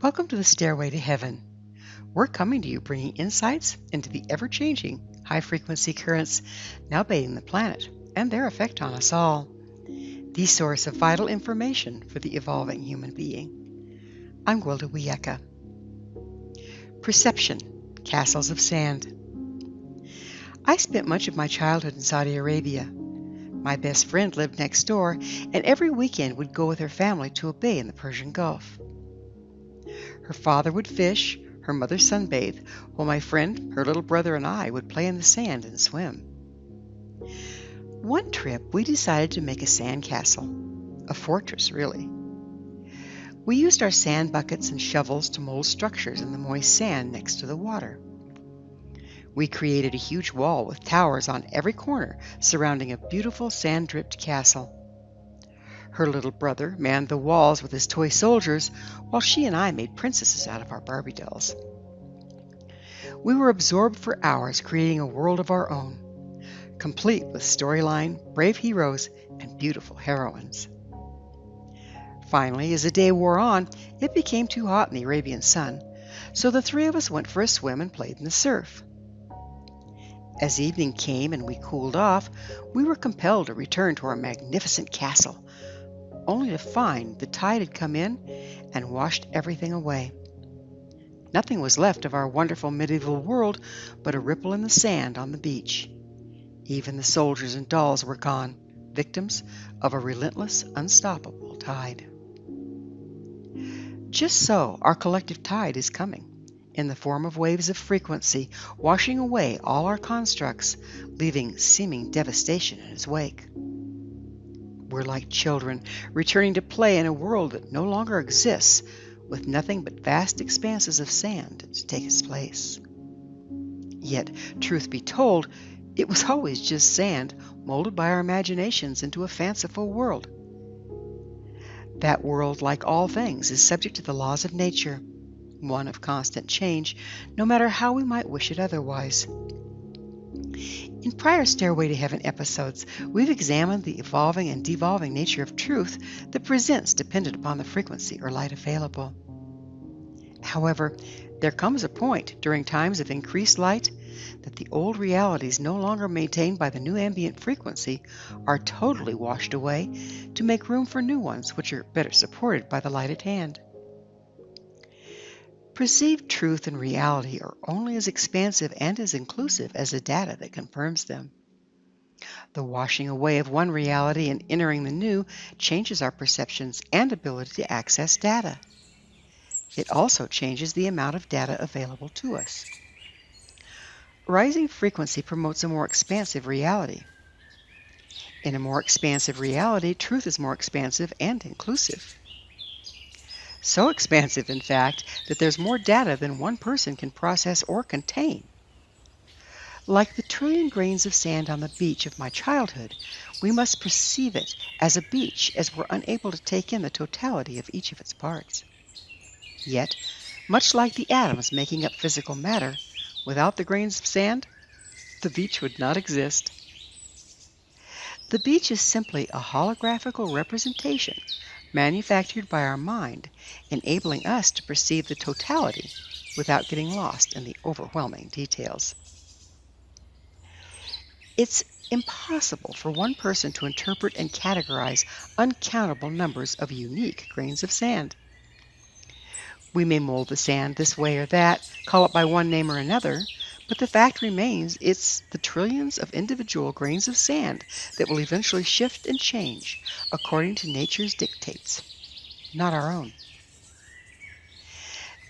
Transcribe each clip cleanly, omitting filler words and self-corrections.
Welcome to the Stairway to Heaven. We're coming to you bringing insights into the ever-changing high-frequency currents now bathing the planet and their effect on us all, the source of vital information for the evolving human being. I'm Gwilda Wiyaka. Perception, castles of sand. I spent much of my childhood in Saudi Arabia. My best friend lived next door, and every weekend would go with her family to a bay in the Persian Gulf. Her father would fish, her mother sunbathe, while my friend, her little brother, and I would play in the sand and swim. One trip, we decided to make a sand castle, a fortress, really. We used our sand buckets and shovels to mold structures in the moist sand next to the water. We created a huge wall with towers on every corner surrounding a beautiful sand-dripped castle. Her little brother manned the walls with his toy soldiers, while she and I made princesses out of our Barbie dolls. We were absorbed for hours creating a world of our own, complete with storyline, brave heroes, and beautiful heroines. Finally, as the day wore on, it became too hot in the Arabian sun, so the three of us went for a swim and played in the surf. As evening came and we cooled off, we were compelled to return to our magnificent castle, only to find the tide had come in and washed everything away. Nothing was left of our wonderful medieval world but a ripple in the sand on the beach. Even the soldiers and dolls were gone, victims of a relentless, unstoppable tide. Just so, our collective tide is coming, in the form of waves of frequency, washing away all our constructs, leaving seeming devastation in its wake. We're like children, returning to play in a world that no longer exists, with nothing but vast expanses of sand to take its place. Yet, truth be told, it was always just sand, molded by our imaginations into a fanciful world. That world, like all things, is subject to the laws of nature, one of constant change, no matter how we might wish it otherwise. In prior Stairway to Heaven episodes, we've examined the evolving and devolving nature of truth that presents dependent upon the frequency or light available. However, there comes a point during times of increased light that the old realities no longer maintained by the new ambient frequency are totally washed away to make room for new ones which are better supported by the light at hand. Perceived truth and reality are only as expansive and as inclusive as the data that confirms them. The washing away of one reality and entering the new changes our perceptions and ability to access data. It also changes the amount of data available to us. Rising frequency promotes a more expansive reality. In a more expansive reality, truth is more expansive and inclusive. So expansive, in fact, that there's more data than one person can process or contain. Like the trillion grains of sand on the beach of my childhood, we must perceive it as a beach as we're unable to take in the totality of each of its parts. Yet, much like the atoms making up physical matter, without the grains of sand, the beach would not exist. The beach is simply a holographical representation manufactured by our mind, enabling us to perceive the totality without getting lost in the overwhelming details. It's impossible for one person to interpret and categorize uncountable numbers of unique grains of sand. We may mold the sand this way or that, call it by one name or another, but the fact remains it's the trillions of individual grains of sand that will eventually shift and change according to nature's dictates, not our own.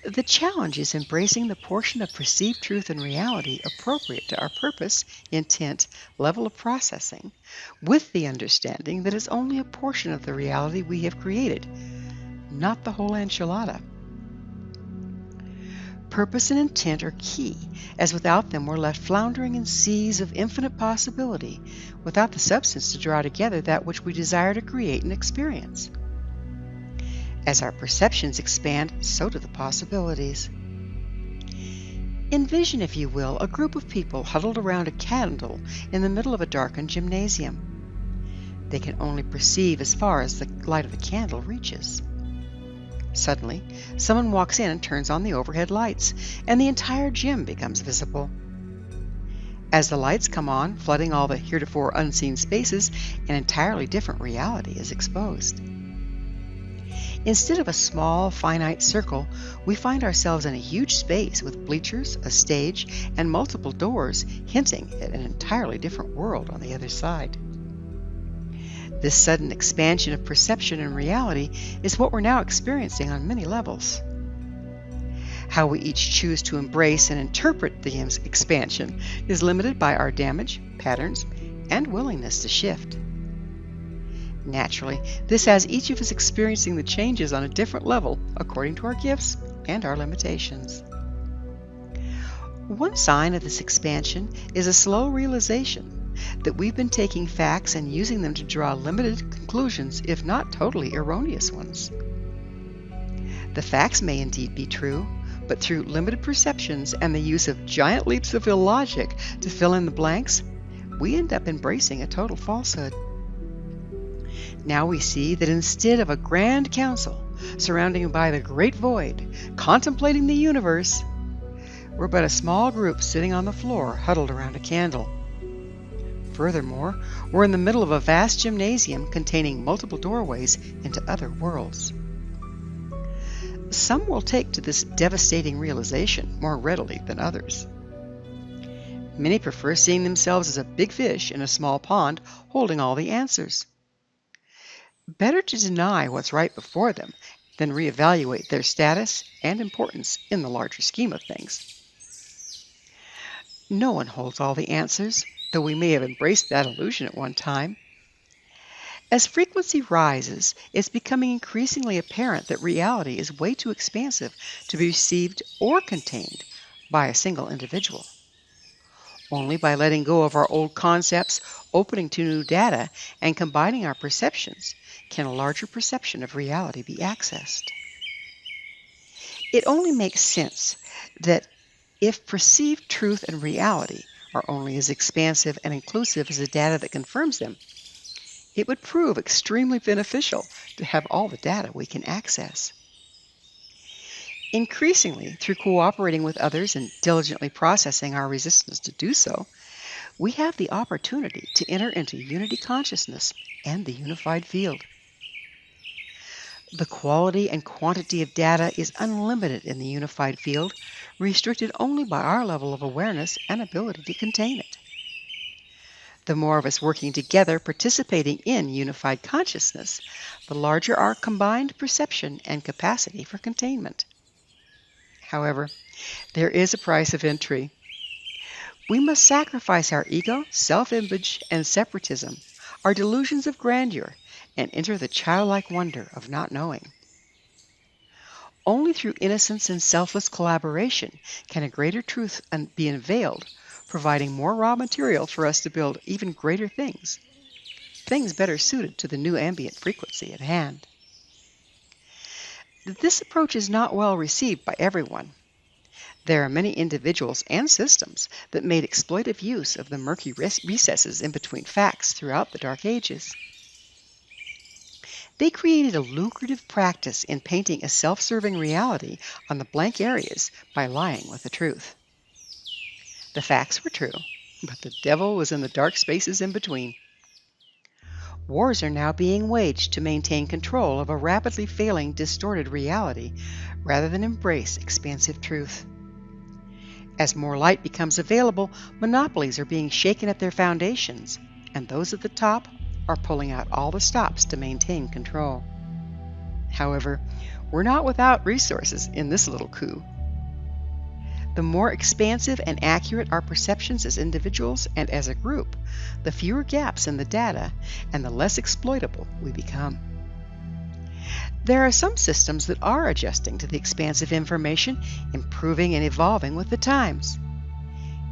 The challenge is embracing the portion of perceived truth and reality appropriate to our purpose, intent, level of processing, with the understanding that it's only a portion of the reality we have created, not the whole enchilada. Purpose and intent are key, as without them we're left floundering in seas of infinite possibility, without the substance to draw together that which we desire to create and experience. As our perceptions expand, so do the possibilities. Envision, if you will, a group of people huddled around a candle in the middle of a darkened gymnasium. They can only perceive as far as the light of the candle reaches. Suddenly, someone walks in and turns on the overhead lights, and the entire gym becomes visible. As the lights come on, flooding all the heretofore unseen spaces, an entirely different reality is exposed. Instead of a small, finite circle, we find ourselves in a huge space with bleachers, a stage, and multiple doors, hinting at an entirely different world on the other side. This sudden expansion of perception and reality is what we're now experiencing on many levels. How we each choose to embrace and interpret the expansion is limited by our damage, patterns, and willingness to shift. Naturally, this has each of us experiencing the changes on a different level according to our gifts and our limitations. One sign of this expansion is a slow realization that we've been taking facts and using them to draw limited conclusions, if not totally erroneous ones. The facts may indeed be true, but through limited perceptions and the use of giant leaps of illogic to fill in the blanks, we end up embracing a total falsehood. Now we see that instead of a grand council surrounded by the great void, contemplating the universe, we're but a small group sitting on the floor huddled around a candle. Furthermore, we're in the middle of a vast gymnasium containing multiple doorways into other worlds. Some will take to this devastating realization more readily than others. Many prefer seeing themselves as a big fish in a small pond holding all the answers. Better to deny what's right before them than reevaluate their status and importance in the larger scheme of things. No one holds all the answers, though we may have embraced that illusion at one time. As frequency rises, it's becoming increasingly apparent that reality is way too expansive to be received or contained by a single individual. Only by letting go of our old concepts, opening to new data, and combining our perceptions can a larger perception of reality be accessed. It only makes sense that if perceived truth and reality are only as expansive and inclusive as the data that confirms them, it would prove extremely beneficial to have all the data we can access. Increasingly, through cooperating with others and diligently processing our resistance to do so, we have the opportunity to enter into unity consciousness and the unified field. The quality and quantity of data is unlimited in the unified field, restricted only by our level of awareness and ability to contain it. The more of us working together participating in unified consciousness, the larger our combined perception and capacity for containment. However, there is a price of entry. We must sacrifice our ego, self-image, and separatism, our delusions of grandeur, and enter the childlike wonder of not knowing. Only through innocence and selfless collaboration can a greater truth be unveiled, providing more raw material for us to build even greater things better suited to the new ambient frequency at hand. This approach is not well received by everyone. There are many individuals and systems that made exploitive use of the murky recesses in between facts throughout the Dark Ages. They created a lucrative practice in painting a self-serving reality on the blank areas by lying with the truth. The facts were true, but the devil was in the dark spaces in between. Wars are now being waged to maintain control of a rapidly failing, distorted reality rather than embrace expansive truth. As more light becomes available, monopolies are being shaken at their foundations, and those at the top are pulling out all the stops to maintain control. However, we're not without resources in this little coup. The more expansive and accurate our perceptions as individuals and as a group, the fewer gaps in the data and the less exploitable we become. There are some systems that are adjusting to the expansive information, improving and evolving with the times.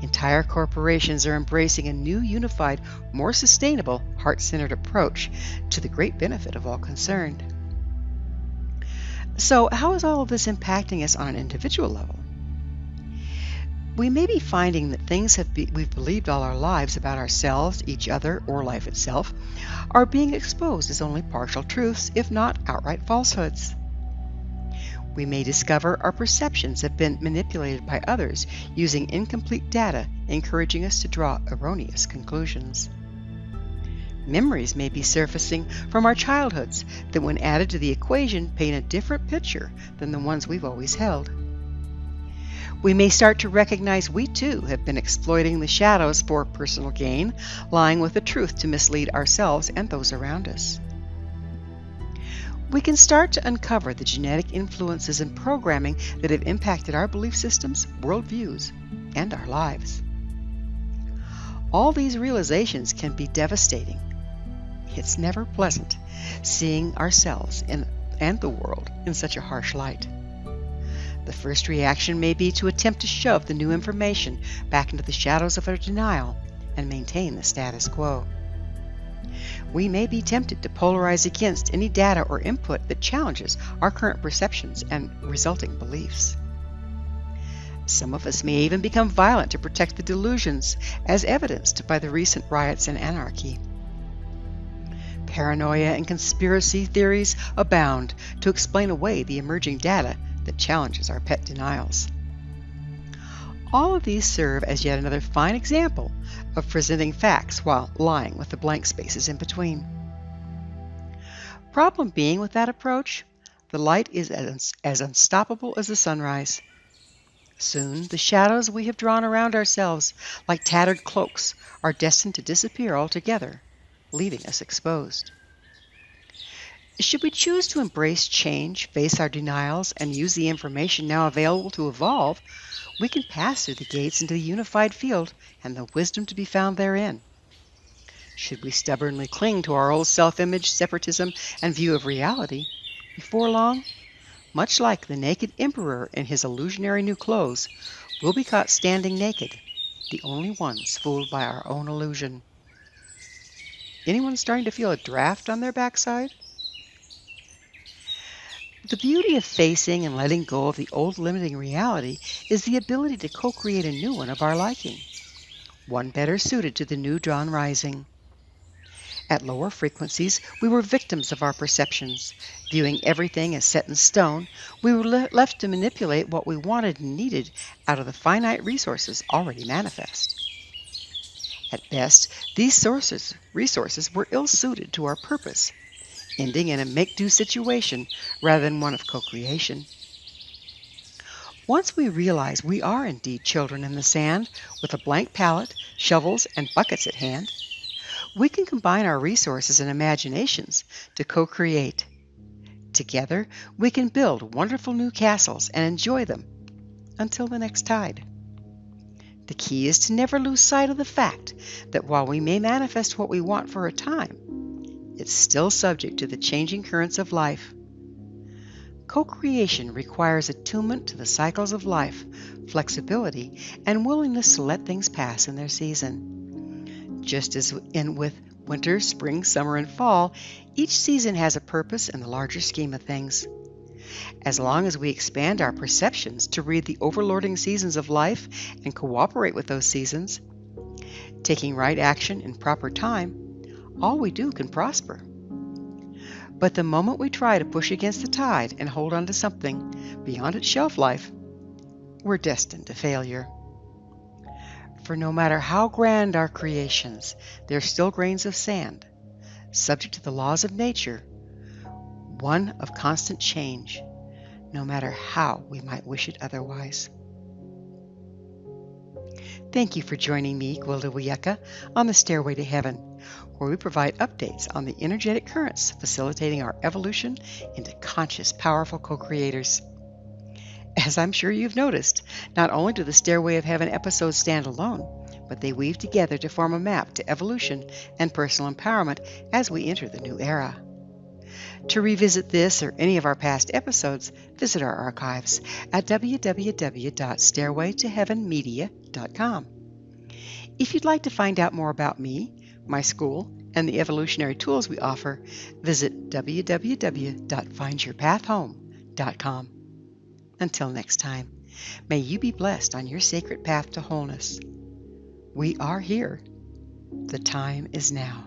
Entire corporations are embracing a new, unified, more sustainable, heart-centered approach to the great benefit of all concerned. So, how is all of this impacting us on an individual level? We may be finding that things we've believed all our lives about ourselves, each other, or life itself are being exposed as only partial truths, if not outright falsehoods. We may discover our perceptions have been manipulated by others using incomplete data, encouraging us to draw erroneous conclusions. Memories may be surfacing from our childhoods that, when added to the equation, paint a different picture than the ones we've always held. We may start to recognize we too have been exploiting the shadows for personal gain, lying with the truth to mislead ourselves and those around us. We can start to uncover the genetic influences and programming that have impacted our belief systems, worldviews, and our lives. All these realizations can be devastating. It's never pleasant seeing ourselves and the world in such a harsh light. The first reaction may be to attempt to shove the new information back into the shadows of our denial and maintain the status quo. We may be tempted to polarize against any data or input that challenges our current perceptions and resulting beliefs. Some of us may even become violent to protect the delusions, as evidenced by the recent riots and anarchy. Paranoia and conspiracy theories abound to explain away the emerging data that challenges our pet denials. All of these serve as yet another fine example of presenting facts while lying with the blank spaces in between. Problem being with that approach, the light is as unstoppable as the sunrise. Soon, the shadows we have drawn around ourselves, like tattered cloaks, are destined to disappear altogether, leaving us exposed. Should we choose to embrace change, face our denials, and use the information now available to evolve, we can pass through the gates into the unified field and the wisdom to be found therein. Should we stubbornly cling to our old self-image, separatism, and view of reality, before long, much like the naked emperor in his illusionary new clothes, we'll be caught standing naked, the only ones fooled by our own illusion. Anyone starting to feel a draft on their backside? The beauty of facing and letting go of the old limiting reality is the ability to co-create a new one of our liking, one better suited to the new dawn rising. At lower frequencies, we were victims of our perceptions. Viewing everything as set in stone, we were left to manipulate what we wanted and needed out of the finite resources already manifest. At best, these resources were ill-suited to our purpose, ending in a make-do situation rather than one of co-creation. Once we realize we are indeed children in the sand, with a blank palette, shovels, and buckets at hand, we can combine our resources and imaginations to co-create. Together, we can build wonderful new castles and enjoy them until the next tide. The key is to never lose sight of the fact that while we may manifest what we want for a time, it's still subject to the changing currents of life. Co-creation requires attunement to the cycles of life, flexibility, and willingness to let things pass in their season. Just as with winter, spring, summer, and fall, each season has a purpose in the larger scheme of things. As long as we expand our perceptions to read the overlording seasons of life and cooperate with those seasons, taking right action in proper time, all we do can prosper. But the moment we try to push against the tide and hold on to something beyond its shelf life, we're destined to failure. For no matter how grand our creations, they're still grains of sand, subject to the laws of nature, one of constant change, no matter how we might wish it otherwise. Thank you for joining me, Gwilda Wiyaka, on the Stairway to Heaven, where we provide updates on the energetic currents facilitating our evolution into conscious, powerful co-creators. As I'm sure you've noticed, not only do the Stairway of Heaven episodes stand alone, but they weave together to form a map to evolution and personal empowerment as we enter the new era. To revisit this or any of our past episodes, visit our archives at www.stairwaytoheavenmedia.com. If you'd like to find out more about me, my school, and the evolutionary tools we offer, visit www.findyourpathhome.com. Until next time, may you be blessed on your sacred path to wholeness. We are here. The time is now.